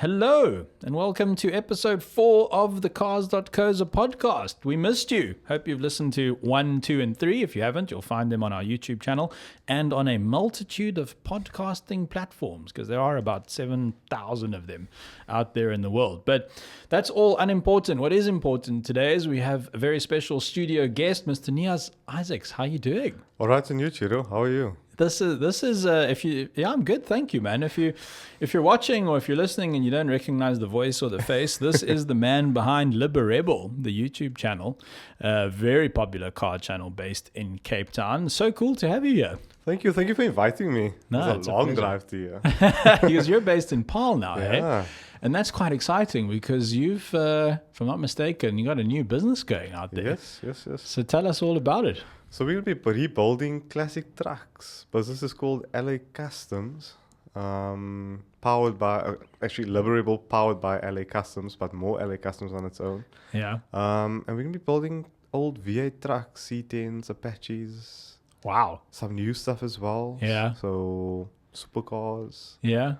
Hello, and welcome to episode 4 of the Cars.co.za podcast. We missed you. Hope you've listened to 1, 2, and 3. If you haven't, you'll find them on our YouTube channel and on a multitude of podcasting platforms, because there are about 7,000 of them out there in the world. But that's all unimportant. What is important today is we have a very special studio guest, Mr. Niyaaz Isaacs. How are you doing? All right, and you, Ciro, how are you? This is I'm good, thank you, man. If you're watching or if you're listening and you don't recognize the voice or the face, this is the man behind Liberebil, the YouTube channel, a very popular car channel based in Cape Town. So cool to have you here. Thank you for inviting me. No, it's a long drive to you. Because you're based in Paarl now, Yeah. eh? And that's quite exciting because you've, if I'm not mistaken, you got a new business going out there. Yes. So tell us all about it. So we'll be rebuilding classic trucks. Business is called LA Customs, powered by Liberebil, powered by LA Customs, but more LA Customs on its own. Yeah. And we're gonna be building old V8 trucks, C10s, Apaches. Wow. Some new stuff as well. Yeah. So supercars. Yeah.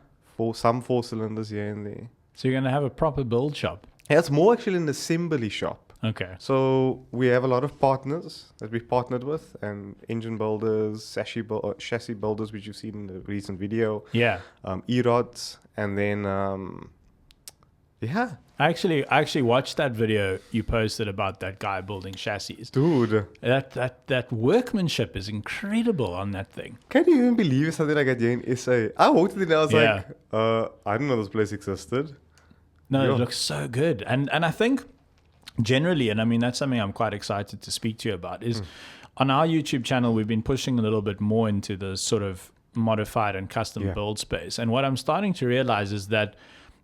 Some 4 cylinders here and there. So you're going to have a proper build shop. Yeah, it's more actually an assembly shop. Okay. So we have a lot of partners that we've partnered with, and engine builders, chassis builders, which you've seen in the recent video. Yeah. E-rods, and then yeah. I actually watched that video you posted about that guy building chassis. Dude, That workmanship is incredible on that thing. can you even believe something like that here in SA? I walked in and I was Yeah. like, I didn't know this place existed. No, Yeah. it looks so good. And I think generally, and I mean, that's something I'm quite excited to speak to you about, is on our YouTube channel, we've been pushing a little bit more into the sort of modified and custom build space. And what I'm starting to realize is that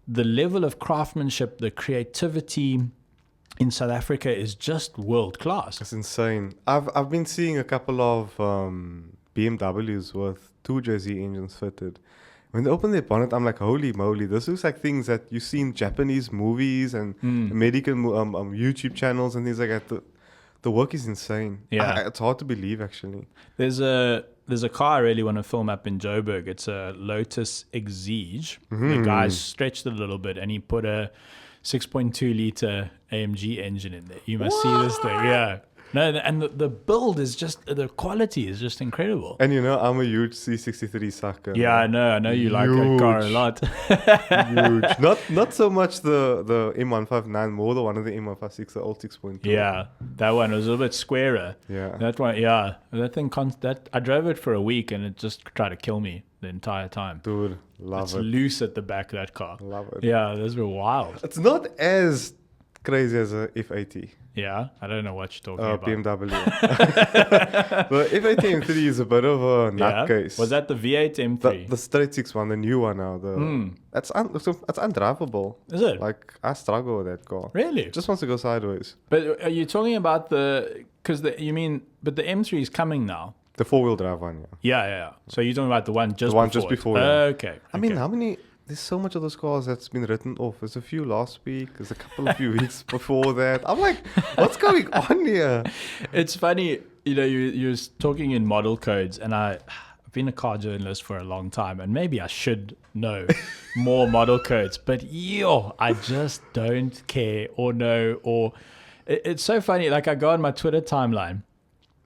the level of craftsmanship, the creativity in South Africa is just world class. It's insane. I've been seeing a couple of BMWs with 2JZ engines fitted. When they open their bonnet, I'm like, holy moly, this looks like things that you see in Japanese movies and American YouTube channels and things like that. The work is insane. Yeah. It's hard to believe, actually. There's a car I really want to film up in Joburg. It's a Lotus Exige. The guys stretched it a little bit and he put a 6.2 liter AMG engine in there. You must see this thing. Yeah. No, and the build is just, the quality is just incredible. And you know, I'm a huge C63 sucker. Yeah, I know you like that car a lot. Huge. Not so much the M159, more the one of the M156, the old 6.2. Yeah, that one was a little bit squarer. Yeah. That one, yeah. That thing, I drove it for a week and it just tried to kill me the entire time. Dude, love It's it. loose at the back of that car. Love it. Yeah, those were wild. It's not as crazy as a F80. Yeah, I don't know what you're talking about. BMW. The F80 M3 is a bit of a nutcase. Was that the V8 M3? The straight 6 one, the new one now? It's undrivable. Is it? Like, I struggle with that car. Really? It just wants to go sideways. But are you talking about but the M3 is coming now? The 4-wheel drive one, yeah. Yeah. So you're talking about the one just The one before just it. before, yeah. Okay. I mean, how many... There's so much of those cars that's been written off. There's a few last week. There's a couple of few weeks before that. I'm like, what's going on here? It's funny, you're talking in model codes, and I've been a car journalist for a long time, and maybe I should know more model codes, but I just don't care or know. Or it's so funny. Like, I go on my Twitter timeline,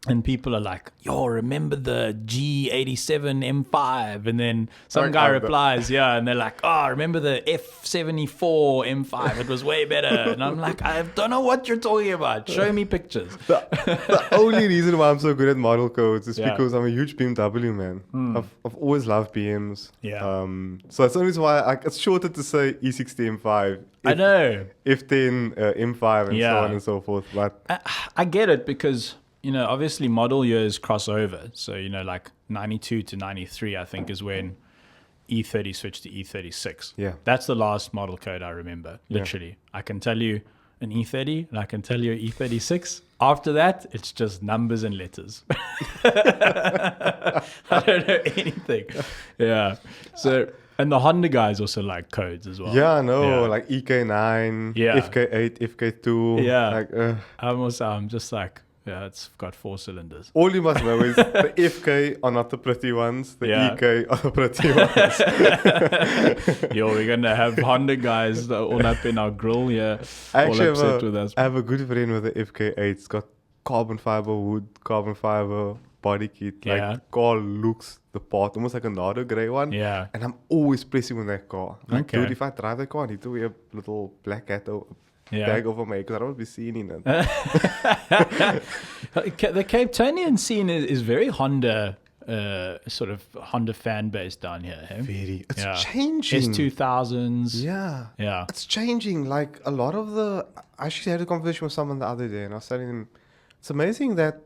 and people are like, remember the G87 M5? And then some guy replies, and they're like, remember the F74 M5? It was way better. And I'm like, I don't know what you're talking about. Show me pictures. The only reason why I'm so good at model codes is because I'm a huge BMW man. I've always loved BMs. Yeah. So that's the only reason why it's shorter to say E60 M5. I know. F10 M5 and so on and so forth. But I get it because... obviously model years cross over. So, like 92 to 93, I think, is when E30 switched to E36. Yeah. That's the last model code I remember, literally. I can tell you an E30 and I can tell you an E36. After that, it's just numbers and letters. I don't know anything. Yeah. So... And the Honda guys also like codes as well. Yeah, I know. Like EK9, FK8, FK2. Yeah. Like, I'm just like, Yeah, it's got 4 cylinders. All you must know is the FK are not the pretty ones. The EK are the pretty ones. Yo, we're going to have Honda guys all up in our grill here. I all actually upset with us. I have a good friend with the FK8. It's got carbon fiber wood, carbon fiber body kit. Like, the car looks the part, almost like a Nardo grey one. Yeah. And I'm always pressing on that car. Like, Okay. dude, if I drive that car, I need to wear a little black hat or bag over my head because I don't want to be seen in it. The Cape Townian scene is very Honda, sort of Honda fan base down here. Hey? Very. It's changing. S2000s. Yeah. Yeah. It's changing. Like, a lot of the... I actually had a conversation with someone the other day, and I was telling him, it's amazing that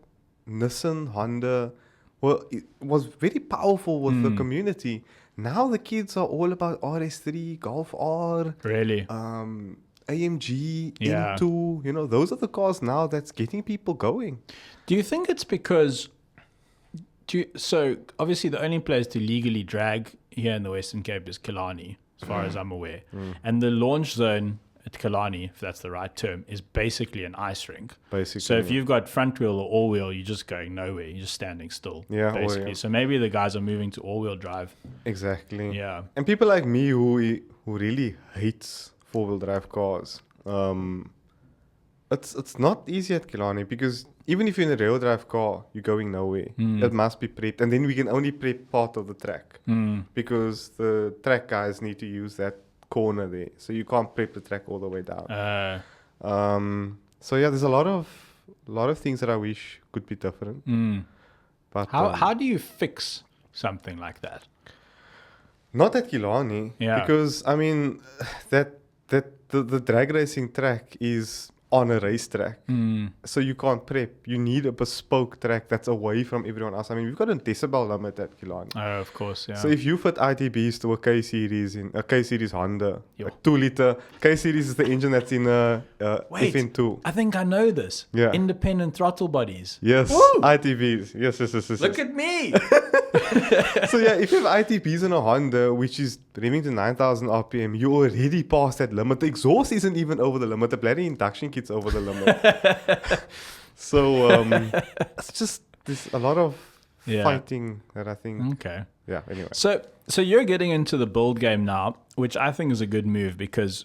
Nissan, Honda, well, it was very powerful with the community. Now the kids are all about RS3, Golf R. Really? AMG, M2, you know, those are the cars now that's getting people going. Do you think it's because... So, obviously, the only place to legally drag here in the Western Cape is Killarney, as far as I'm aware. And the launch zone at Killarney, if that's the right term, is basically an ice rink. Basically. So if you've got front wheel or all wheel, you're just going nowhere. You're just standing still. Yeah, basically. So maybe the guys are moving to all wheel drive. Exactly. Yeah. And people like me who really hates 4-wheel drive cars, it's not easy at Killarney because even if you're in a rear drive car, you're going nowhere. It must be prepped. And then we can only prep part of the track because the track guys need to use that corner there. So you can't prep the track all the way down. So yeah, there's a lot of things that I wish could be different. But how do you fix something like that? Not at Killarney. Yeah. Because I mean the drag racing track is on a racetrack. So you can't prep. You need a bespoke track that's away from everyone else. I mean, we've got a decibel limit at Killarney. Oh, of course, yeah. So if you fit ITBs to a K-Series in a K-Series Honda, a 2-liter K-Series is the engine that's in a FN2. I think I know this. Yeah. Independent throttle bodies. Yes, Woo! ITBs. Yes. Look at me. So yeah, if you have ITBs in a Honda, which is revving to 9,000 RPM, you're already past that limit. The exhaust isn't even over the limit. The bloody induction kit's over the limit. So it's just there's a lot of fighting that I think. Okay. Yeah. Anyway. So you're getting into the build game now, which I think is a good move because,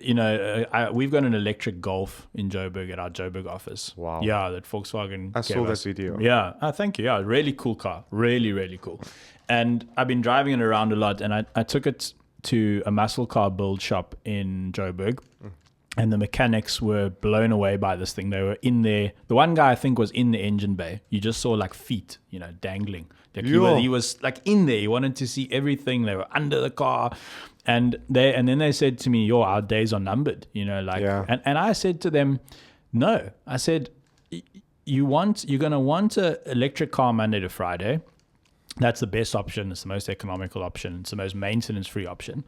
you know, we've got an electric Golf in Joburg at our Joburg office. Wow. Yeah, that Volkswagen. I saw that video. Yeah. Thank you. Yeah, really cool car. Really, really cool. And I've been driving it around a lot, and I took it to a muscle car build shop in Joburg. And the mechanics were blown away by this thing. They were in there. The one guy I think was in the engine bay. You just saw like feet, you know, dangling. Like he was like in there. He wanted to see everything. They were under the car. And then they said to me, "Yo, our days are numbered." You know, like and I said to them, "No." I said, you're gonna want an electric car Monday to Friday. That's the best option. It's the most economical option. It's the most maintenance-free option.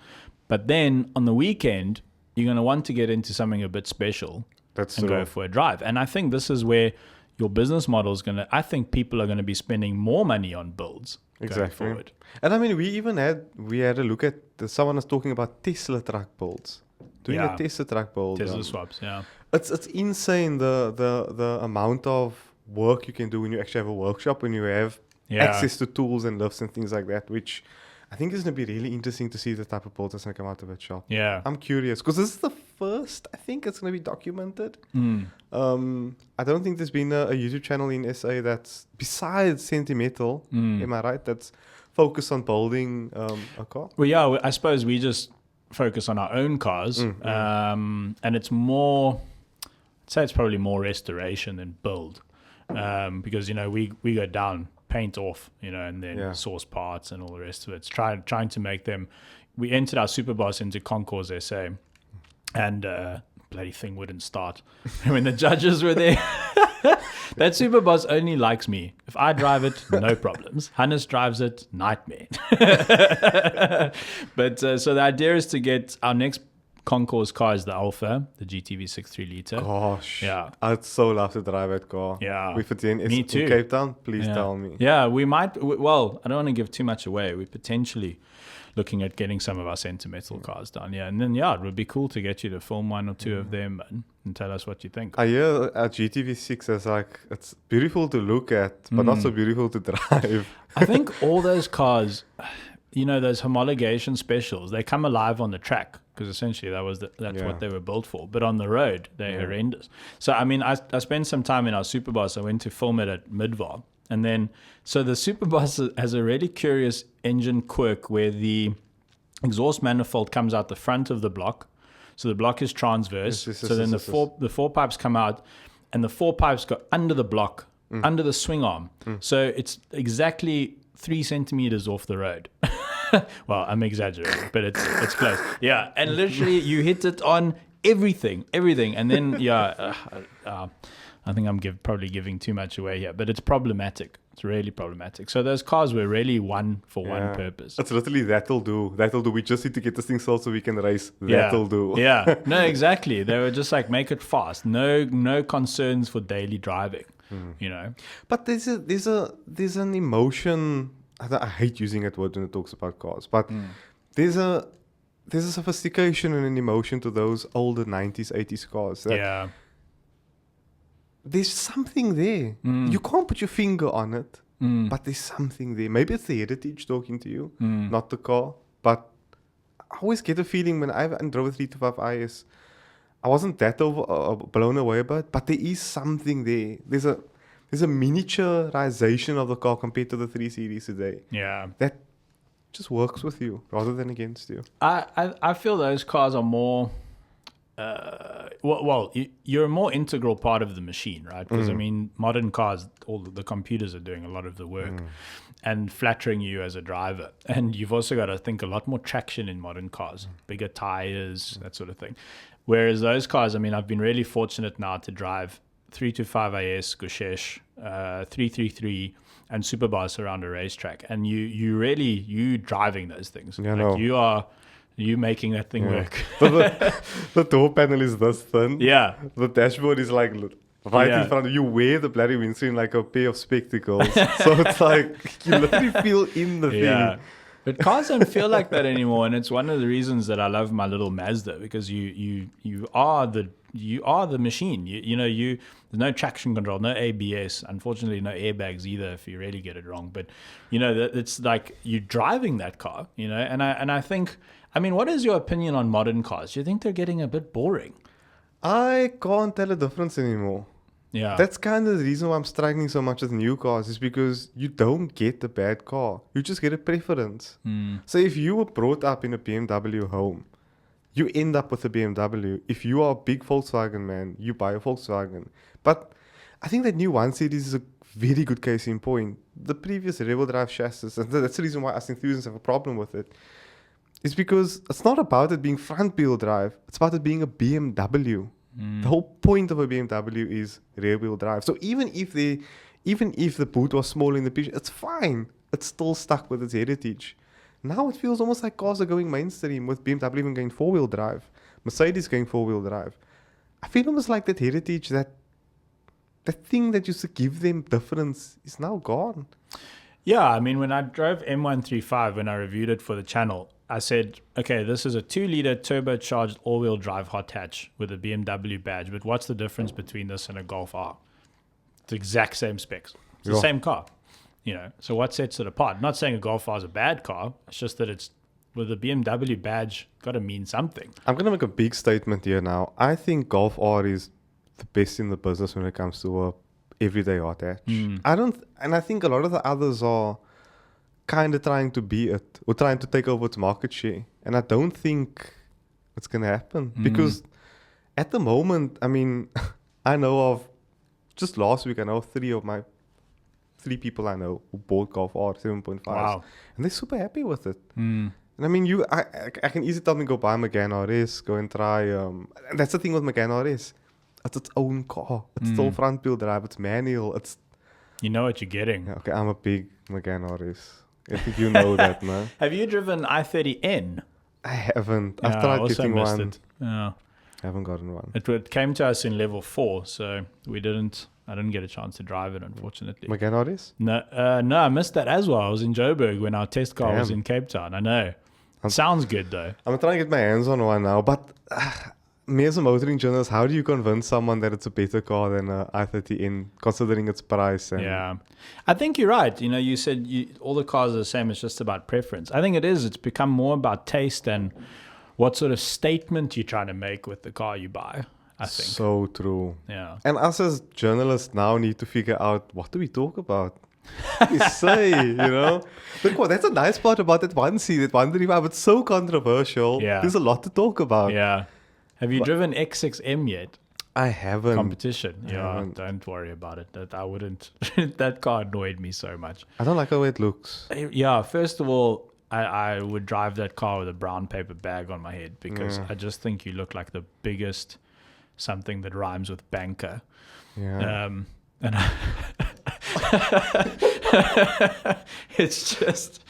But then on the weekend, you're going to want to get into something a bit special and go for a drive. And I think this is where your business model is going to... I think people are going to be spending more money on builds going forward. And I mean, we had a look at... someone was talking about Tesla truck builds. Doing a Tesla truck build. Tesla swaps, yeah. It's insane the amount of work you can do when you actually have a workshop, when you have access to tools and lifts and things like that, which... I think it's going to be really interesting to see the type of builds that's going to come out of that shop. Yeah. I'm curious because this is the first, I think it's going to be documented. I don't think there's been a YouTube channel in SA that's, besides Sentimental, am I right, that's focused on building a car? Well, yeah, I suppose we just focus on our own cars. And it's more, I'd say it's probably more restoration than build. Because, you know, we go down, paint off, you know, and then source parts and all the rest of it. It's trying to make them. We entered our Superboss into Concours SA, and bloody thing wouldn't start. When the judges were there, that Superboss only likes me. If I drive it, no problems. Hannes drives it, nightmare. But so the idea is to get our next concourse car is the Alpha, the GT V6 3-liter. Gosh. Yeah. I'd so love to drive that car. Yeah. If it's in Me too. Cape Town, please Yeah. tell me. Yeah, we might. Well, I don't want to give too much away. We're potentially looking at getting some of our sentimental cars done. Yeah, and then it would be cool to get you to film one or two of them and tell us what you think. I hear a GTV6 is like, it's beautiful to look at, but not so beautiful to drive. I think all those cars, those homologation specials, they come alive on the track because essentially that's what they were built for. But on the road, they're horrendous. So, I mean, I spent some time in our Superbus. I went to film it at Midvar. And then, so the Superbus has a really curious engine quirk where the exhaust manifold comes out the front of the block. So the block is transverse. So then the four pipes come out, and the four pipes go under the block, under the swing arm. So it's exactly 3 centimeters off the road. Well, I'm exaggerating, but it's close. Yeah, and literally you hit it on everything, and then I think I'm probably giving too much away here, but it's problematic. It's really problematic. So those cars were really one for one purpose. It's literally that'll do. We just need to get this thing sold so we can race. That'll do. Yeah. No, exactly. They were just like, make it fast. No concerns for daily driving. But there's an emotion. I hate using that word when it talks about cars, but there's a sophistication and an emotion to those older 90s, 80s cars. There's something there. You can't put your finger on it, but there's something there. Maybe it's the heritage talking to you, not the car. But I always get a feeling when I drove a 325 IS, I wasn't that blown away by it, but there is something there. There's a miniaturization of the car compared to the 3 Series today. Yeah. That just works with you rather than against you. I feel those cars are more... you're a more integral part of the machine, right? Because I mean, modern cars, all the computers are doing a lot of the work and flattering you as a driver. And you've also got to think a lot more traction in modern cars, bigger tires, that sort of thing. Whereas those cars, I mean, I've been really fortunate now to drive 325 IS, Gushesh, 333, and Superbus around a racetrack, and you driving those things. You making that thing work. The door panel is this thin. Yeah. The dashboard is like right in front of you. Wear the bloody windscreen like a pair of spectacles. So it's like you literally feel in the thing. But cars don't feel like that anymore, and it's one of the reasons that I love my little Mazda, because you are the machine. There's no traction control, no ABS, unfortunately no airbags either if you really get it wrong. But it's like you're driving that car, and I think, I mean, what is your opinion on modern cars? Do you think they're getting a bit boring? I can't tell a difference anymore. Yeah. That's kind of the reason why I'm struggling so much with new cars, is because you don't get a bad car. You just get a preference. So if you were brought up in a BMW home, you end up with a BMW. If you are a big Volkswagen man, you buy a Volkswagen. But I think that new 1 Series is a very good case in point. The previous rear-wheel drive chassis, and that's the reason why us enthusiasts have a problem with it, is because it's not about it being front-wheel drive. It's about it being a BMW. The whole point of a BMW is rear-wheel drive. So even if the boot was small in the picture, it's fine. It's still stuck with its heritage. Now it feels almost like cars are going mainstream, with BMW even going 4-wheel drive, Mercedes going 4-wheel drive. I feel almost like that heritage, that thing that used to give them difference, is now gone. Yeah, I mean, when I drove M135, when I reviewed it for the channel, I said, okay, this is a 2-liter turbocharged all-wheel drive hot hatch with a BMW badge, but what's the difference between this and a Golf R? It's the exact same specs. It's the same car, So what sets it apart? Not saying a Golf R is a bad car. It's just that it's with a BMW badge, got to mean something. I'm going to make a big statement here now. I think Golf R is the best in the business when it comes to a everyday hot hatch. I think a lot of the others are kind of trying to be it, or trying to take over its market share. And I don't think it's going to happen. Because at the moment, I mean, I know of, just last week, I know of 3 people I know who bought Golf R 7.5s. Wow. And they're super happy with it. And I mean, I can easily tell them, go buy Megane RS, go and try. And that's the thing with Megane RS. It's its own car. It's still front wheel drive. It's manual. You know what you're getting. Okay, I'm a big Megane RS. I think you know that, man. Have you driven I-30N? I haven't. Yeah, I've I tried also getting missed one. it. Yeah. I haven't gotten one. It came to us in level 4, so I didn't get a chance to drive it, unfortunately. Maseratis? No, I missed that as well. I was in Joburg when our test car was Damn. in Cape Town. I know. Sounds good though. I'm trying to get my hands on one now, but me as a motoring journalist, how do you convince someone that it's a better car than a i30N, considering its price? And Yeah. I think you're right. You know, you said all the cars are the same. It's just about preference. I think it is. It's become more about taste and what sort of statement you're trying to make with the car you buy, I think. So true. Yeah. And us as journalists now need to figure out, what do we talk about? What do we say, you know? Look, what, that's a nice part about that 1C, that 135. It's so controversial. Yeah. There's a lot to talk about. Yeah. Have you driven X6M yet? I haven't. Competition. I Yeah. haven't. Don't worry about it. That I wouldn't. That car annoyed me so much. I don't like the way it looks. Yeah. First of all, I would drive that car with a brown paper bag on my head because I just think you look like the biggest something that rhymes with banker. Yeah. And it's just,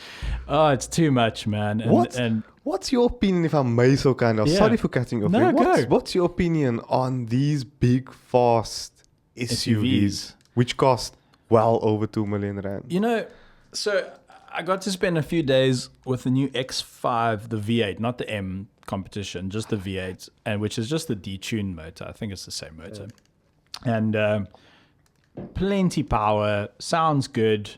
it's too much, man. And What's your opinion, if I may so kind of? Yeah. Sorry for cutting you off. No, go. What's your opinion on these big, fast SUVs, which cost well over 2 million rand? you know, so I got to spend a few days with the new X5, the V8, not the M competition, just the V8, and which is just the detuned motor. I think it's the same motor. And plenty power, sounds good.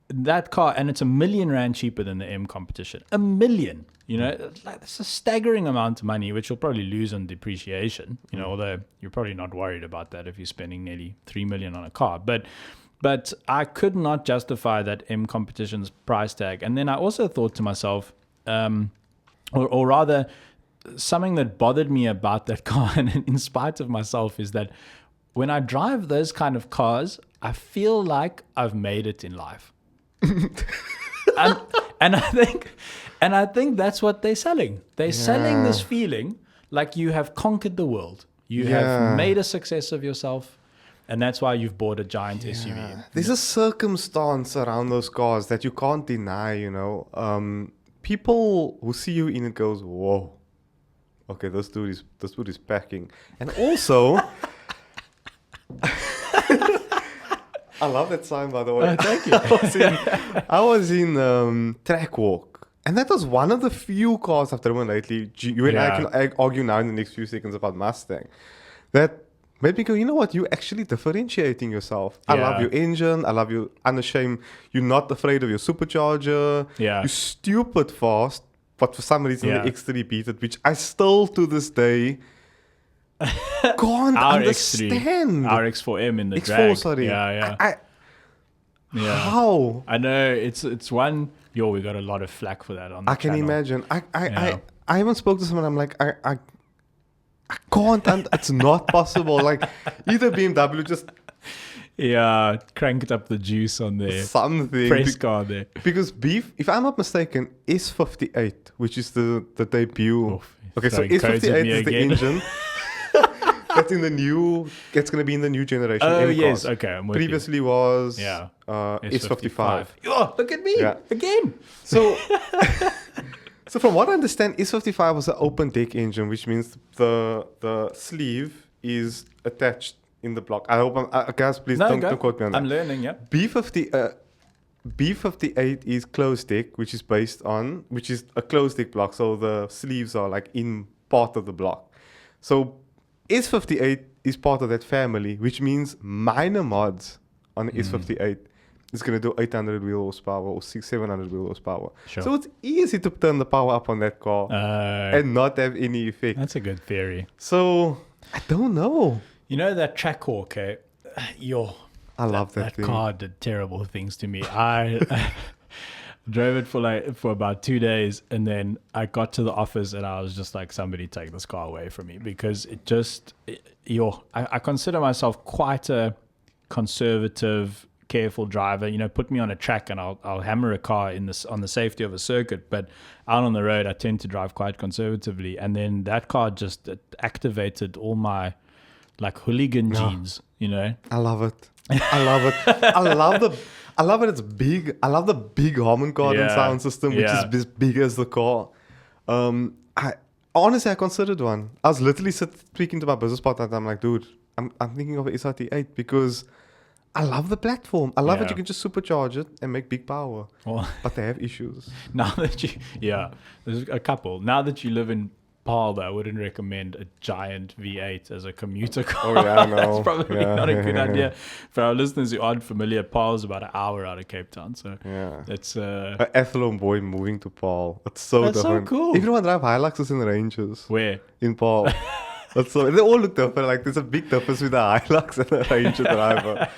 That car, and it's 1 million rand cheaper than the M competition. 1 million, you know, that's a staggering amount of money, which you'll probably lose on depreciation, you know, although you're probably not worried about that if you're spending nearly 3 million on a car. But I could not justify that M competition's price tag. And then I also thought to myself, or rather, something that bothered me about that car, and in spite of myself, is that when I drive those kind of cars, I feel like I've made it in life. and I think that's what they're selling. They're selling this feeling like you have conquered the world. You have made a success of yourself. And that's why you've bought a giant SUV. There's a circumstance around those cars that you can't deny, you know. People who see you in it goes, whoa, okay, this dude is packing. And also, I love that sign, by the way. Thank you. I was in Track Walk, and that was one of the few cars I've driven lately. You and I can argue now in the next few seconds about Mustang. That made me go, you know what? You're actually differentiating yourself. I love your engine. I love you unashamed. You're not afraid of your supercharger. Yeah. You're stupid fast, but for some reason the X3 beat it, which I still to this day can't understand. Our X4M in the X4, drag. sorry. Yeah. How? I know it's one. We got a lot of flack for that on the I can channel. imagine. I even spoke to someone. I'm like, I can't. And it's not possible. Like either BMW just cranked up the juice on their something press car there. Because if I'm not mistaken, S58, which is the debut. Oof, Okay, so throwing codes at S58 me is the again. engine. That's in the new. That's going to be in the new generation. Oh M yes, cars. okay. I'm with Previously was S55. S55. Oh, look at me again. So, so from what I understand, S55 was an open deck engine, which means the sleeve is attached in the block. I hope guys, please don't quote me on that. I'm learning. Yeah. B58 is closed deck, which is a closed deck block. So the sleeves are like in part of the block. So S58 is part of that family, which means minor mods on S58 is going to do 800 wheel horsepower or 700 wheel horsepower. Sure. So it's easy to turn the power up on that car and not have any effect. That's a good theory. So I don't know. You know that track walk, eh? I love that thing. car did terrible things to me. I drove it for about 2 days, and then I got to the office and I was just like, somebody take this car away from me, because I consider myself quite a conservative, careful driver. You know, put me on a track and I'll hammer a car on the safety of a circuit, but out on the road I tend to drive quite conservatively. And then that car just activated all my like hooligan genes, you know. I love it. I love it. It's big. I love the big Harman kardon sound system, which is as big as the car. I honestly, I considered one. I was literally speaking to my business partner, and I'm like, dude, I'm thinking of an SRT8 because I love the platform. I love it. Yeah. You can just supercharge it and make big power. Well, But they have issues. now that there's a couple. Now that you live in Paarl, I wouldn't recommend a giant V8 as a commuter car. Oh, yeah, I know. That's probably Yeah, not a yeah, good yeah. idea. For our listeners who aren't familiar, Paarl's about an hour out of Cape Town. So Yeah. it's An athlone boy moving to Paarl. It's so That's so different. cool. Everyone drive Hiluxes and Rangers where in Paarl. That's so, they all look different. Like there's a big difference with a Hilux and a Ranger driver.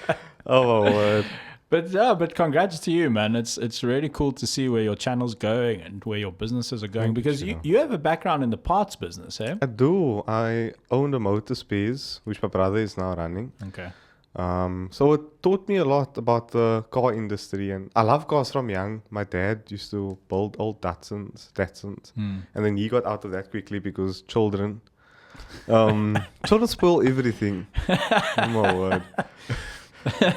Oh my word. But congrats to you, man. It's really cool to see where your channel's going and where your businesses are going, because you have a background in the parts business, eh? I do. I own a motor space, which my brother is now running. Okay. So it taught me a lot about the car industry, and I love cars from young. My dad used to build old Datsuns, and then he got out of that quickly because children. Children spoil everything. Oh my word.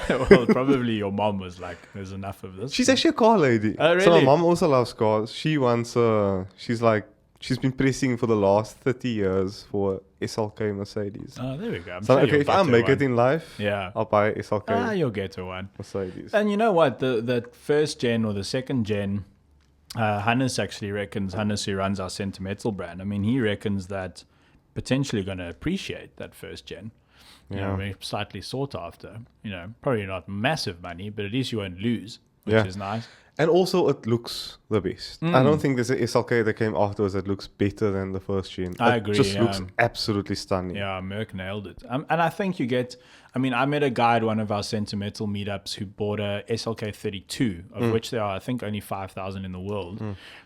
Well, probably your mom was like, "There's enough of this." She's actually a car lady. Oh, So my really? mom also loves cars. She wants she's been pressing for the last 30 years for SLK Mercedes. Oh, there we go. I'm So sure okay, you'll if get I her make one. it in life, Yeah. I'll buy SLK You'll get to one. Mercedes. And you know what? The first gen or the second gen, Hannes actually reckons, Hannes who runs our Sentimental brand, I mean, he reckons that potentially going to appreciate that first gen. You know, Yeah. very slightly sought after. You know, probably not massive money, but at least you won't lose, which Yeah. is nice. And also, it looks the best. I don't think there's an SLK that came afterwards that looks better than the first gen. I It agree, just yeah. looks absolutely stunning. Yeah, Merck nailed it. And I think you get, I mean, I met a guy at one of our Sentimental meetups who bought a SLK 32, of which there are, I think, only 5,000 in the world,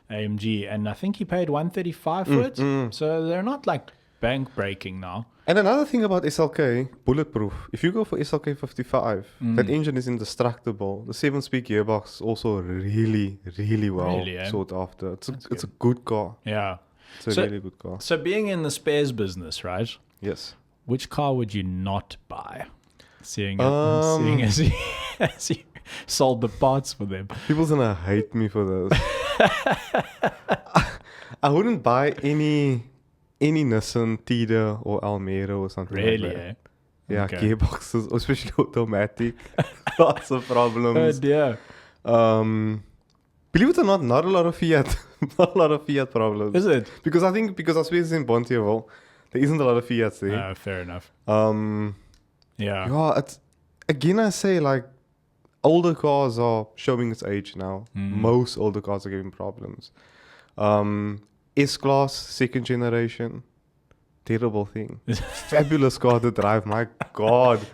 AMG. And I think he paid 135 for it. So they're not like bank breaking now. And another thing about SLK, bulletproof. If you go for SLK 55, that engine is indestructible. The 7-speed gearbox also really, really well Really, eh? sought after. It's a good car. Yeah. It's a So- really good car. So being in the spares business, right? Yes. Which car would you not buy? Seeing as you, as you sold the parts for them. People's gonna hate me for this. I wouldn't buy any Nissan Tida or Almera or something Really, like that. eh? Yeah, Okay. gearboxes, especially automatic. Lots of Oh problems. dear. Believe it or not a lot of Fiat. Not a lot of Fiat problems. Is it? Because I suppose in Bontierville, there isn't a lot of Fiats there. Fair enough. Yeah, Yeah. it's again I say like older cars are showing its age now. Most older cars are giving problems. S-Class, second generation, terrible thing. Fabulous car to drive, my God.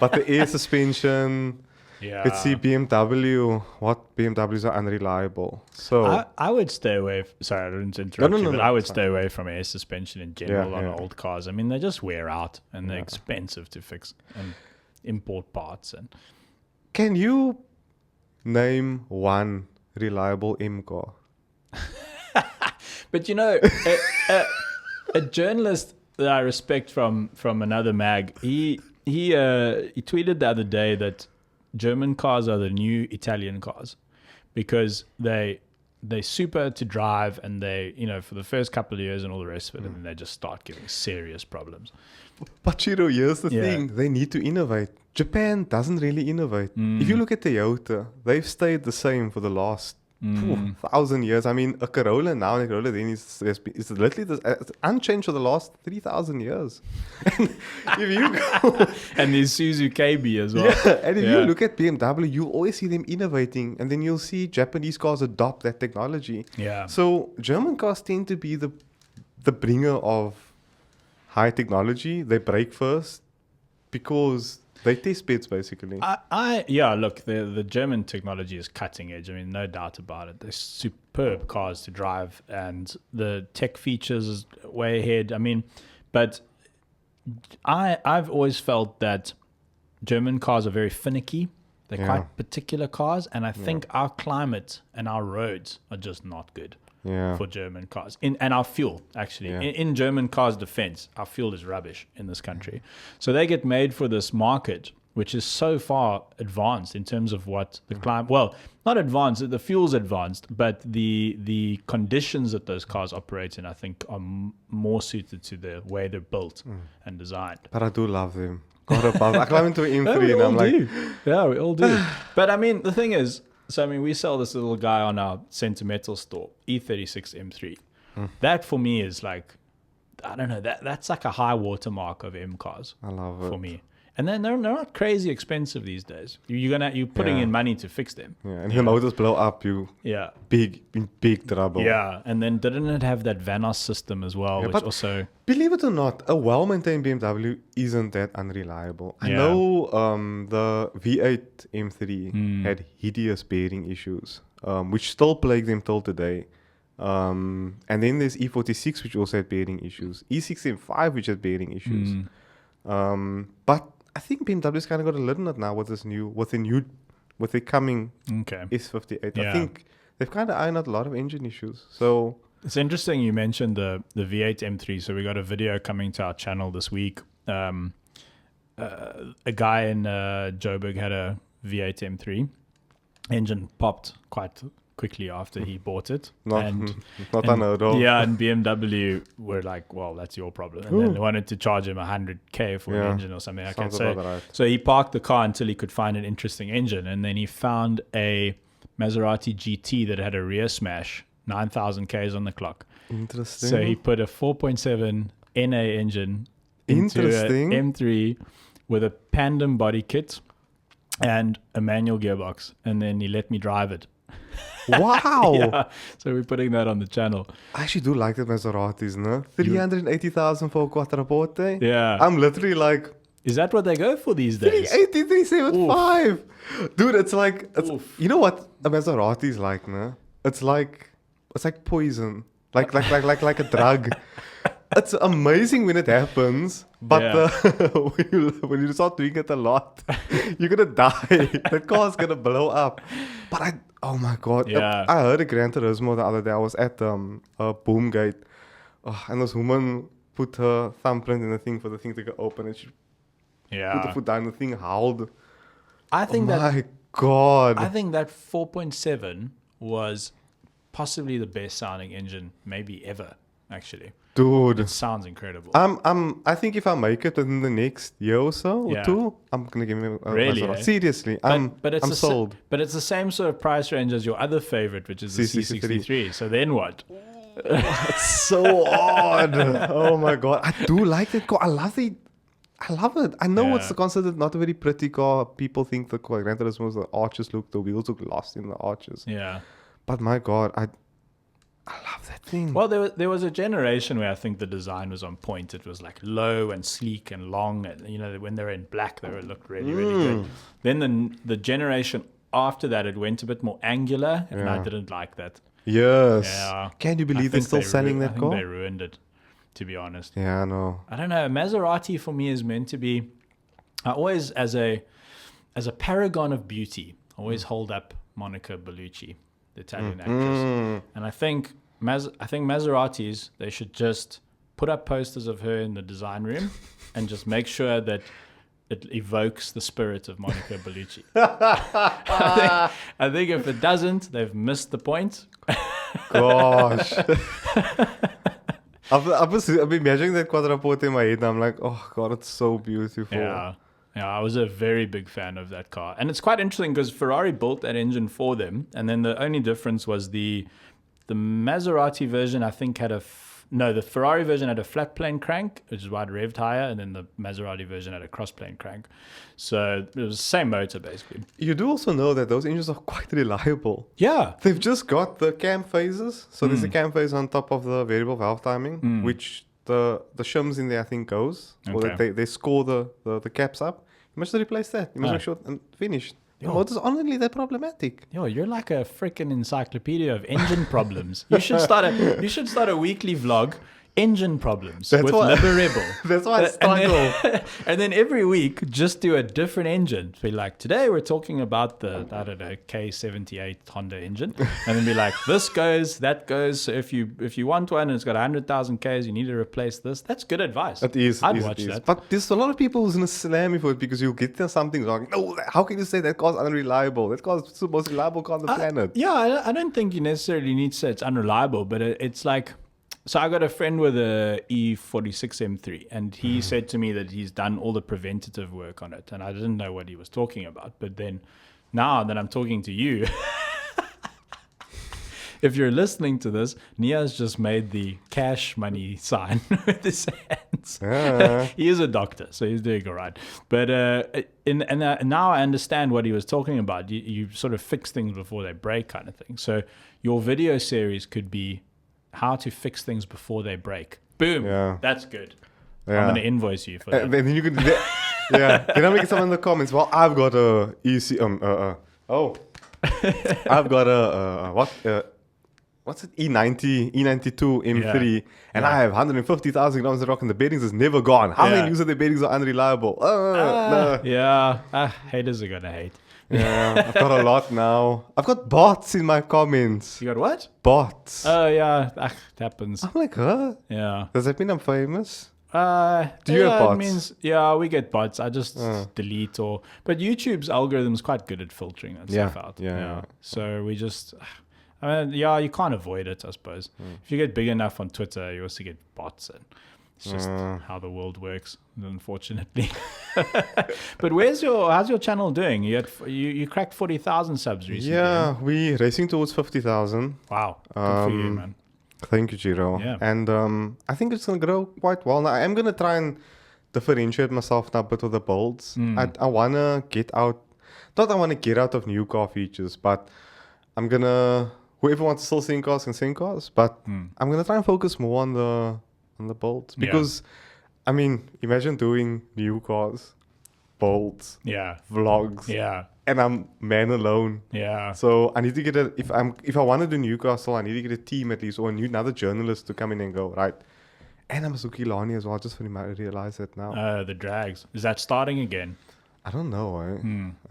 But the air suspension, Yeah. let's see BMW. What BMWs are unreliable. So I would stay away. Sorry, I didn't interrupt you, no, but no, I would it's stay away from air suspension in general on yeah. old cars. I mean, they just wear out and they're expensive to fix and import parts. And can you name one reliable M car? but you know, a journalist that I respect from another mag, he tweeted the other day that German cars are the new Italian cars because they're super to drive and they, you know, for the first couple of years and all the rest of it, and then they just start giving serious problems. But Ciro, here's the Yeah. thing. They need to innovate. Japan doesn't really innovate. If you look at Toyota, they've stayed the same for the last 1,000 years. I mean, a Corolla now and a Corolla then is literally it's unchanged for the last 3,000 years. And if you go... And there's Suzuki KB as well. Yeah, and if you Yeah. look at BMW, you always see them innovating, and then you'll see Japanese cars adopt that technology. Yeah. So German cars tend to be the bringer of high technology. They break first because they test beds basically. Look, the German technology is cutting edge. I mean, no doubt about it. They're superb cars to drive, and the tech features is way ahead. I mean, but I've always felt that German cars are very finicky. They're Yeah. quite particular cars, and I think our climate and our roads are just not good Yeah. for German cars. And our fuel, actually. Yeah. In German cars' defense, our fuel is rubbish in this country. So they get made for this market which is so far advanced in terms of what the climate. Well, not advanced. The fuel's advanced, but the conditions that those cars operate in, I think, are more suited to the way they're built and designed. But I do love them. God above. I climb into an M3 and I'm like, yeah, we all do. But I mean, the thing is, so I mean, we sell this little guy on our sentimental store, E36 M3. That for me is like, I don't know, that's like a high watermark of M cars. I love it. For me. And then they're not crazy expensive these days. You're putting in money to fix them. Yeah, and if the motors blow up, you in big trouble. Yeah, and then didn't it have that Vanos system as well, which also... Believe it or not, a well-maintained BMW isn't that unreliable. I know the V8 M3 had hideous bearing issues, which still plague them till today. And then there's E46, which also had bearing issues. E6 M5, which had bearing issues. But I think BMW's kind of got a lid on it now with the coming S58. I think they've kind of ironed out a lot of engine issues. So it's interesting you mentioned the V8 M3. So we got a video coming to our channel this week. A guy in Joburg had a V8 M3. Engine popped quite quickly after he bought it. Not unheard of. Yeah, and BMW were like, well, that's your problem. And then they wanted to charge him $100K for an engine or something. Okay, so he parked the car until he could find an interesting engine. And then he found a Maserati GT that had a rear smash, 9,000 Ks on the clock. Interesting. So he put a 4.7 NA engine into an M3 with a Pandem body kit and a manual gearbox. And then he let me drive it. Wow. Yeah, so we're putting that on the channel. I actually do like the Maseratis, no? 380,000 for a quattroporte. Yeah. I'm literally like... Is that what they go for these days? 380, 375. Dude, it's like... you know what a Maserati is like, no? It's like poison. Like a drug. It's amazing when it happens, but when you start doing it a lot, you're gonna die. The car's gonna blow up. But oh my god! I heard a Gran Turismo the other day. I was at Boomgate, and this woman put her thumbprint in the thing for the thing to go open, and she put the foot down. The thing howled. I think my god! I think that 4.7 was possibly the best sounding engine maybe ever. Actually, dude, it sounds incredible. I think if I make it within the next year or so or two, I'm gonna give me a Maserati. Seriously, I'm sold. But it's the same sort of price range as your other favorite, which is the C63. So then what? It's so odd. Oh my god, I do like that car. I love it. I know it's considered not a very pretty car. People think the Gran Turismo, the arches the wheels look lost in the arches. Yeah. But my god, I love that thing. Well, there was a generation where I think the design was on point. It was like low and sleek and long, and when they were in black, they looked really, really good. Then the generation after that, it went a bit more angular, and I didn't like that. Yes. Yeah. Can you believe they're still selling that car? I think they ruined it, to be honest. Yeah, I know. I don't know. Maserati for me is meant to be. I always, as a paragon of beauty, always hold up Monica Bellucci, the Italian actress. And I think Maseratis, they should just put up posters of her in the design room and just make sure that it evokes the spirit of Monica Bellucci. I think if it doesn't, they've missed the point. Gosh. I've been measuring that quadruporte in my head and I'm like, oh God, it's so beautiful. Yeah, I was a very big fan of that car. And it's quite interesting because Ferrari built that engine for them. And then the only difference was the Maserati version, I think, had the Ferrari version had a flat plane crank, which is why it revved higher, and then the Maserati version had a cross plane crank. So it was the same motor, basically. You do also know that those engines are quite reliable. Yeah. They've just got the cam phases. So there's a cam phase on top of the variable valve timing, which the shims in there, I think, goes. Okay. Or they score the caps up. You must replace that. You must make sure and finished. The motors aren't really that problematic. You're like a freaking encyclopedia of engine problems. You should start a weekly vlog, engine problems That's with why- Liberebil. That's why I struggle. And then every week, just do a different engine. Be like, today we're talking about the, I don't know, K78 Honda engine. And then be like, this goes, that goes. So if you want one and it's got 100,000 Ks, you need to replace this. That's good advice. It is. I'd it is, watch it is. that. But there's a lot of people who's gonna slam me for it because you'll get there something wrong. No, how can you say that car's unreliable? That car's the most reliable car on the planet. Yeah, I don't think you necessarily need to say it's unreliable, but it's like, so I got a friend with a E46 M3, and he said to me that he's done all the preventative work on it, and I didn't know what he was talking about. But then now that I'm talking to you, if you're listening to this, Niyaaz just made the cash money sign with his hands. Yeah. He is a doctor, so he's doing all right. But now I understand what he was talking about. You sort of fix things before they break kind of thing. So your video series could be how to fix things before they break. Boom. Yeah. That's good. Yeah. I'm going to invoice you for that. And then you could, yeah. Can I make some in the comments? Well, I've got a I've got a what's it? E92 M3, and I have 150,000 grams of rock, and the bearings is never gone. How many use of the bearings are unreliable? No. Yeah. Haters are going to hate. Yeah, I've got a lot now. I've got bots in my comments. You got what? Bots. Oh, yeah. It happens. I'm like, huh? Yeah. Does that mean I'm famous? Do you have bots? It means, we get bots. I just delete but YouTube's algorithm is quite good at filtering that stuff out. Yeah. So we just, you can't avoid it, I suppose. If you get big enough on Twitter, you also get bots, and it's just how the world works, unfortunately. But how's your channel doing? You cracked 40,000 subs recently. Yeah, we racing towards 50,000. Wow. Good for you, man. Thank you, Ciro. Yeah. And I think it's going to grow quite well. Now, I am going to try and differentiate myself now a bit with the builds. I want to get out, not I want to get out of new car features, but I'm going to, whoever wants to still sing cars can sing cars, but I'm going to try and focus more on the builds. Because, I mean, imagine doing new cars, builds, vlogs. Yeah. And I'm man alone. Yeah. So I need to get if I want to do Newcastle, I need to get a team at least, or another journalist to come in and go, right. And I'm a Killarney as well. I just realize it now. The drags. Is that starting again? I don't know. I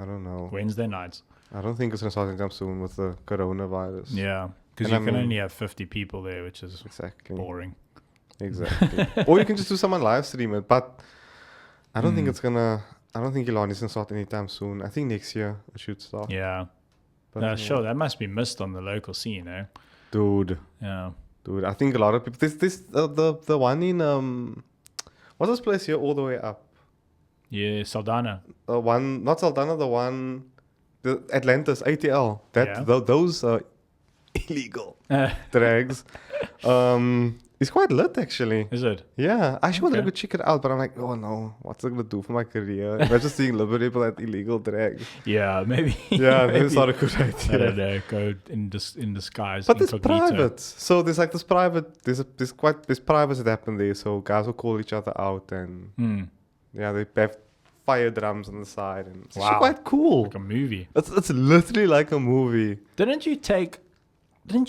don't know. Wednesday nights. I don't think it's going to start anytime soon with the coronavirus. Yeah. Because you can only have 50 people there, which is boring. Exactly. Or you can just do someone live stream it. But I don't think it's going to... I don't think Killarney's going to start anytime soon. I think next year it should start. Yeah. But, Sure, that must be missed on the local scene, eh? Dude. Yeah. Dude, I think a lot of people... The one in... what's this place here all the way up? Yeah, Saldana. Not Saldana, the one... The Atlantis, ATL. Those are illegal drags. It's quite lit, actually. Is it? Yeah. I actually wanted to go check it out, but I'm like, oh no, what's it going to do for my career? Imagine seeing Liberebil at illegal drag. Yeah, maybe. Yeah, maybe it's not a good idea. I don't know, go in disguise. But it's private. So there's like this private, there's privates that happen there. So guys will call each other out and they have fire drums on the side. And it's actually quite cool. Like a movie. It's literally like a movie. Didn't you take an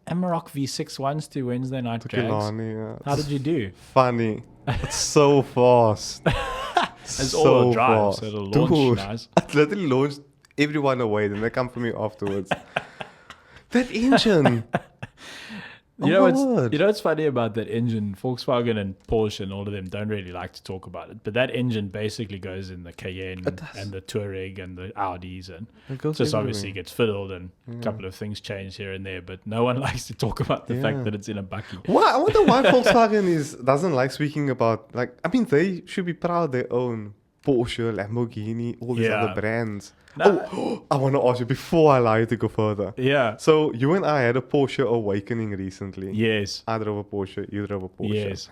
Amarok V6 once to Wednesday night drags? Killarney, yeah. How did you do? Funny. It's so fast. It's all drive, so it'll launch nice. I literally launched everyone away, then they come for me afterwards. That engine. You know what's funny about that engine? Volkswagen and Porsche and all of them don't really like to talk about it. But that engine basically goes in the Cayenne and the Touareg and the Audis, and just obviously gets fiddled and a couple of things change here and there. But no one likes to talk about the fact that it's in a bucky. Well, I wonder why Volkswagen doesn't like speaking about, like, I mean, they should be proud they own Porsche, Lamborghini, all these other brands. No. I want to ask you before I allow you to go further. Yeah. So you and I had a Porsche awakening recently. Yes. I drove a Porsche. You drove a Porsche. Yes.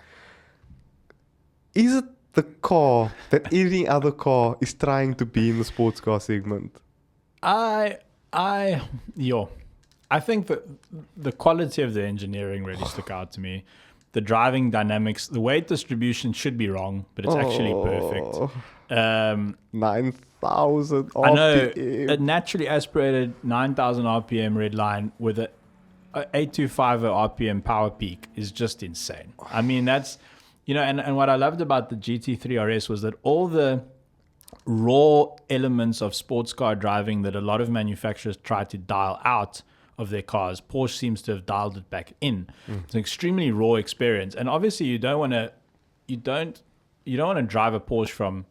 Is it the car that any other car is trying to be in the sports car segment? I think that the quality of the engineering really stuck out to me. The driving dynamics, the weight distribution should be wrong, but it's actually perfect. 9,000 RPM. I know, a naturally aspirated 9,000 RPM red line with a 825 RPM power peak is just insane. I mean, that's, and what I loved about the GT3 RS was that all the raw elements of sports car driving that a lot of manufacturers try to dial out of their cars, Porsche seems to have dialed it back in. It's an extremely raw experience, and obviously you don't want to drive a Porsche from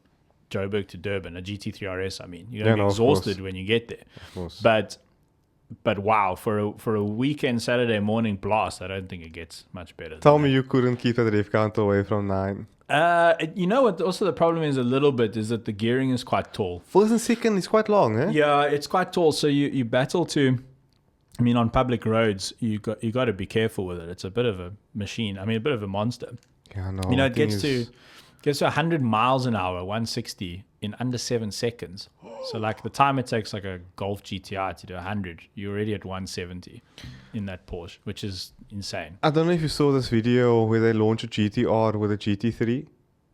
Joburg to Durban, a GT3 RS. I mean, you're gonna be exhausted when you get there. Of course. But wow, for a weekend Saturday morning blast, I don't think it gets much better. Tell me you couldn't keep that rev count away from 9. You know what? Also, the problem is a little bit is that the gearing is quite tall. First and second is quite long, eh? Yeah, it's quite tall. So you battle to. I mean, on public roads, you got to be careful with it. It's a bit of a machine. I mean, a bit of a monster. Yeah, no. It gets to 100 miles an hour, 160 in under 7 seconds. So like the time it takes like a Golf GTI to do 100, you're already at 170 in that Porsche, which is insane. I don't know if you saw this video where they launch a GTR with a GT3.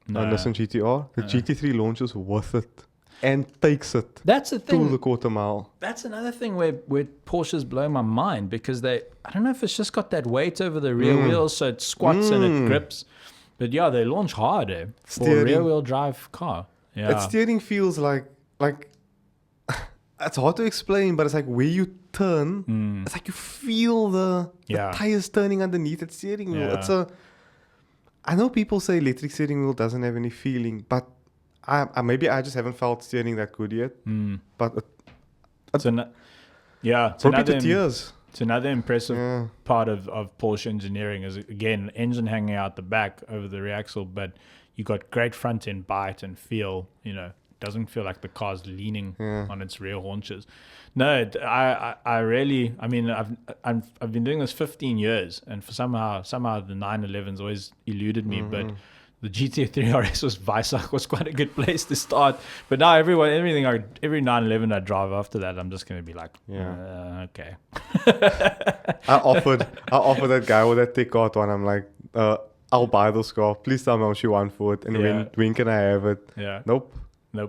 No. Nissan GTR. The GT3 launches with it and takes it That's the thing. to the quarter mile. That's another thing where Porsches blow my mind because I don't know if it's just got that weight over the rear wheels, so it squats and it grips. But yeah, they launch hard for a rear-wheel drive car. Yeah. That steering feels like it's hard to explain, but it's like where you turn, it's like you feel the tires turning underneath that steering wheel. Yeah. I know people say electric steering wheel doesn't have any feeling, but maybe I just haven't felt steering that good yet. But it's another impressive part of Porsche engineering is, again, engine hanging out the back over the rear axle, but you got great front end bite and feel, doesn't feel like the car's leaning on its rear haunches. No, I've been doing this 15 years, and for somehow the 911's always eluded me, but the GT3 RS was quite a good place to start. But now every 911 I drive after that, I'm just going to be like, okay. I offered that guy with that thick art one. I'm like, I'll buy this car. Please tell me how much you want for it, and when can I have it? Yeah. Nope. You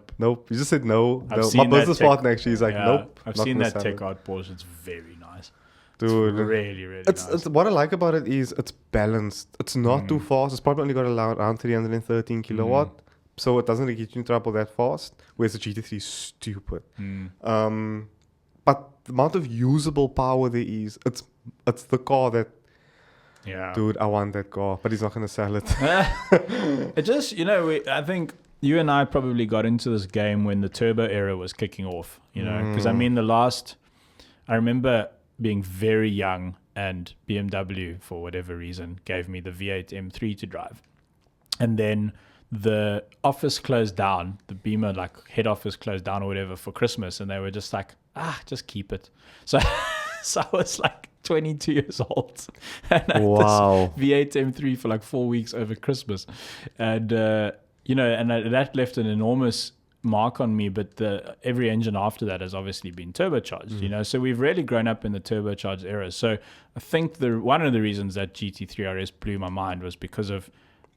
just said no. My business partner actually is like, nope. I've seen that tech art Porsche. It's very nice. Dude, it's really, really nice. It's what I like about it is it's balanced. It's not too fast. It's probably only got around 313 kilowatt, so it doesn't really get you in trouble that fast. Whereas the GT3 is stupid. But the amount of usable power there is, it's the car that. Yeah. Dude, I want that car, but he's not gonna sell it. It just, I think you and I probably got into this game when the turbo era was kicking off. Because I remember being very young, and BMW, for whatever reason, gave me the V8 M3 to drive. And then the office closed down, the Beamer head office closed down or whatever for Christmas, and they were just like, just keep it. So I was like 22 years old, and I had this V8 M3 for 4 weeks over Christmas. And, that left an enormous mark on me, but every engine after that has obviously been turbocharged, so we've really grown up in the turbocharged era. So I think one of the reasons that GT3 RS blew my mind was because of,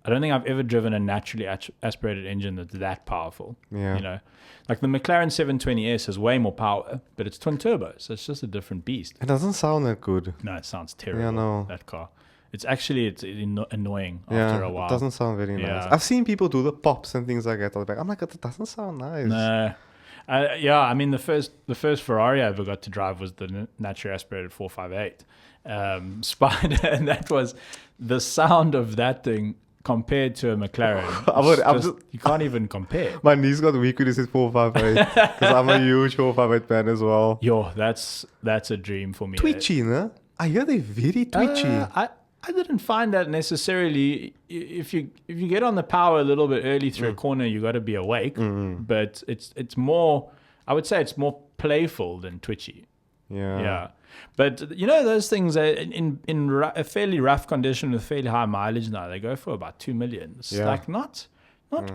I don't think I've ever driven a naturally aspirated engine that's that powerful. The McLaren 720S has way more power, but it's twin turbo, so it's just a different beast. It doesn't sound that good. No, it sounds terrible. That car. It's annoying after a while. It doesn't sound very nice. I've seen people do the pops and things like that. I'm like, it doesn't sound nice. No. The first Ferrari I ever got to drive was the naturally aspirated 458 Spider, and that was the sound of that thing compared to a McLaren. You can't even compare. My knees got weak when you said 458 because I'm a huge 458 fan as well. That's a dream for me. Twitchy, no? I hear they're very twitchy. I didn't find that necessarily. If you get on the power a little bit early through a corner, you got to be awake. But it's more. I would say it's more playful than twitchy. Yeah. But those things are in a fairly rough condition with fairly high mileage now. They go for about 2 million. It's not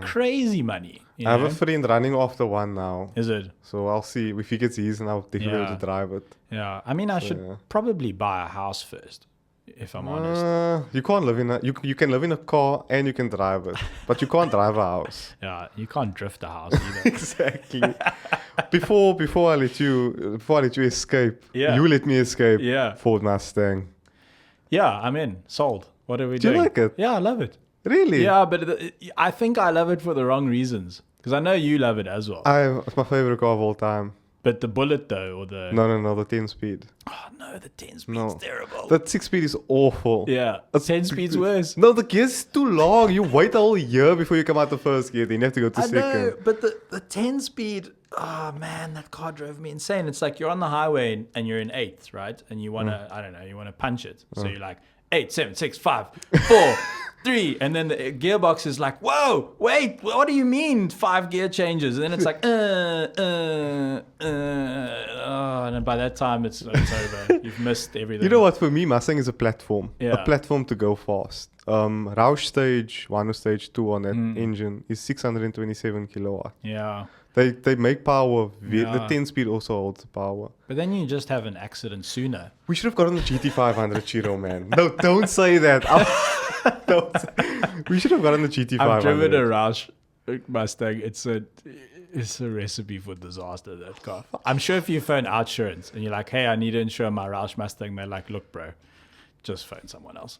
crazy money. I have a friend running after one now. Is it? So I'll see if he gets his, and I'll definitely be able to drive it. Yeah. I mean, I should probably buy a house first, if I'm honest. You can't live in you can live in a car and you can drive it, but you can't drive a house. Yeah, you can't drift a house either. Exactly. before I let you escape, Yeah. you let me escape. Yeah. Ford Mustang. Yeah, I'm in. Sold. What are we Do you doing? like it? Yeah, I love it. Really? Yeah, but I think I love it for the wrong reasons. Because I know you love it as well. It's my favorite car of all time. But the Bullitt though, or the... No, the 10-speed. Oh no, the 10 speed's No. terrible. The 6-speed is awful. Yeah, 10 speed's worse. No, the gear's too long. You wait a whole year before you come out the first gear. Then you have to go to I second. know, but the 10 speed, oh man, that car drove me insane. It's like you're on the highway and you're in 8th, right? And you want to, I don't know, you want to punch it. So you're like, 8, 7, 6, 5, 4, 3. And then the gearbox is like, whoa, wait, what do you mean 5 gear changes? And then it's like, and then by that time it's over. You've missed everything. You know what? For me, Mustang is a platform. Yeah. A platform to go fast. Roush stage 1 or stage 2 on that engine is 627 kilowatt. Yeah. They make power. Yeah. The 10-speed also holds power. But then you just have an accident sooner. We should have gotten the GT500 Ciro, man. No, don't say that. We should have gotten the GT500. I've driven a Roush Mustang. It's a recipe for disaster, that car. I'm sure if you phone Outsurance and you're like, hey, I need to insure my Roush Mustang, they're like, look, bro, just phone someone else.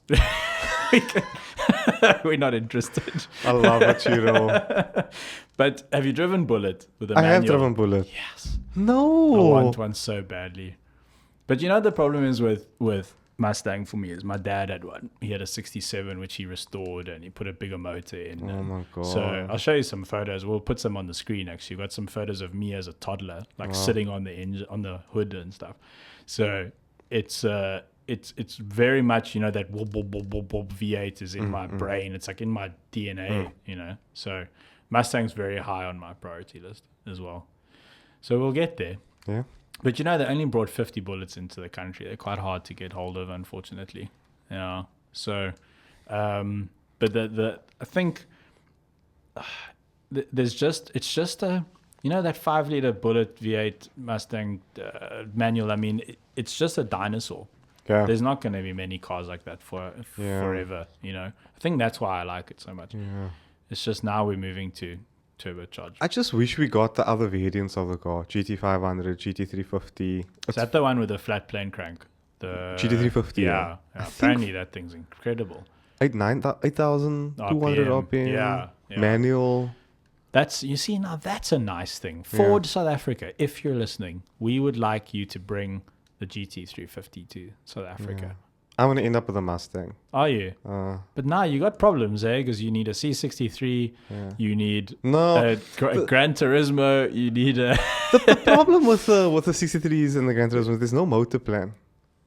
We're not interested. I love a Ciro. But have you driven Bullitt with a I manual? have driven Bullitt. Yes. No. I want one so badly. But you know the problem is with Mustang for me is my dad had one. He had a 67 which he restored and he put a bigger motor in. Oh my god. So I'll show you some photos. We'll put some on the screen actually. Got some photos of me as a toddler, like sitting on the engine, on the hood and stuff. So it's very much, you know, that whoop, whoop, whoop, whoop, whoop V8 is in my brain. It's like in my DNA, you know. So Mustang's very high on my priority list as well. So we'll get there. Yeah. But you know, they only brought 50 Bullets into the country. They're quite hard to get hold of, unfortunately. Yeah. So, but I think it's just a, you know, that 5-liter Bullitt V8 Mustang manual. I mean, it's just a dinosaur. Yeah. There's not going to be many cars like that forever, you know. I think that's why I like it so much. Yeah. It's just now we're moving to turbocharged. I just wish we got the other variants of the car. GT500, GT350. Is that the one with the flat plane crank? The GT350. Yeah. Apparently that thing's incredible. 8,200 RPM. Yeah. Manual. You see, now that's a nice thing. Ford South Africa, if you're listening, we would like you to bring the GT350 to South Africa. Yeah. I'm going to end up with a Mustang. Are you? But now you got problems, eh? Because you need a C63, you need a Gran Turismo, you need a... the problem with the 63s and the Gran Turismo, there's no motor plan.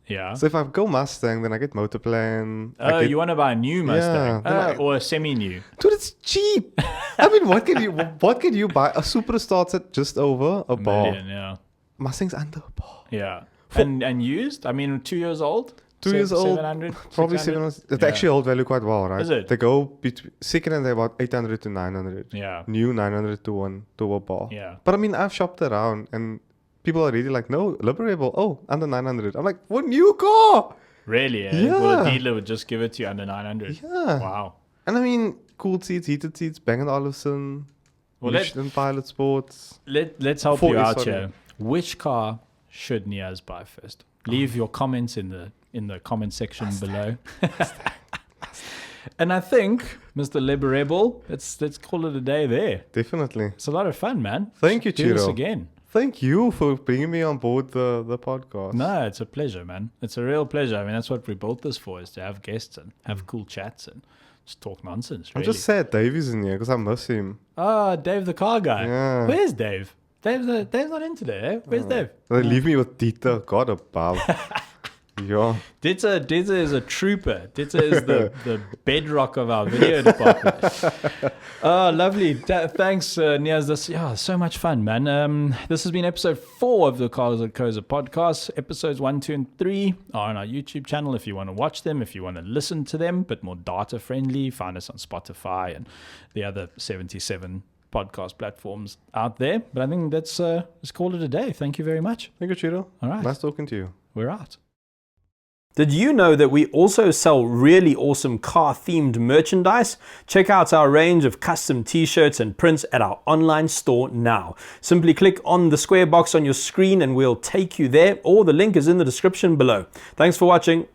Yeah. So if I go Mustang, then I get motor plan. Oh, you want to buy a new Mustang? Or a semi-new? Dude, it's cheap. I mean, what can you buy? A Supra starts at just over a bar. Million, yeah. Mustang's under a bar. Yeah. And used? I mean, 2 years old? 2 years old, 700, probably 700. They actually hold value quite well, right? Is it? They go between second and they're about 800 to 900. Yeah. New 900 to a bar. Yeah. But I mean, I've shopped around and people are really like, no, Liberebil, under 900. I'm like, what new car? Really? Eh? Yeah. Well, the dealer would just give it to you under 900. Yeah. Wow. And I mean, cooled seats, heated seats, Bang & Olufsen, Michelin Pilot Sports. Let's help you out here. Which car should Niyaaz buy first? Leave your comments in the comment section below. And I think, Mr. Liberebil, let's call it a day there. Definitely. It's a lot of fun, man. Thank you, Do this Ciro. again. Thank you for bringing me on board the podcast. No, it's a pleasure, man. It's a real pleasure. I mean, that's what we built this for, is to have guests and have cool chats and just talk nonsense, really. I'm just sad Dave is in here because I miss him. Oh, Dave the car guy. Yeah. Where's Dave? Dave's not in today, eh? Where's Dave? They leave me with Dieter. God above. Yeah. Dieter is a trooper. Dieter is the bedrock of our video department. Oh, lovely. Thanks, Niyaaz. This, so much fun, man. This has been episode 4 of the Cars.co.za podcast. Episodes 1, 2, and 3 are on our YouTube channel if you want to watch them, if you want to listen to them, but more data friendly. Find us on Spotify and the other 77 podcast platforms out there. But I think let's call it a day. Thank you very much. Thank you, Ciro. All right. Nice talking to you. We're out. Did you know that we also sell really awesome car-themed merchandise? Check out our range of custom t-shirts and prints at our online store now. Simply click on the square box on your screen and we'll take you there, or the link is in the description below. Thanks for watching.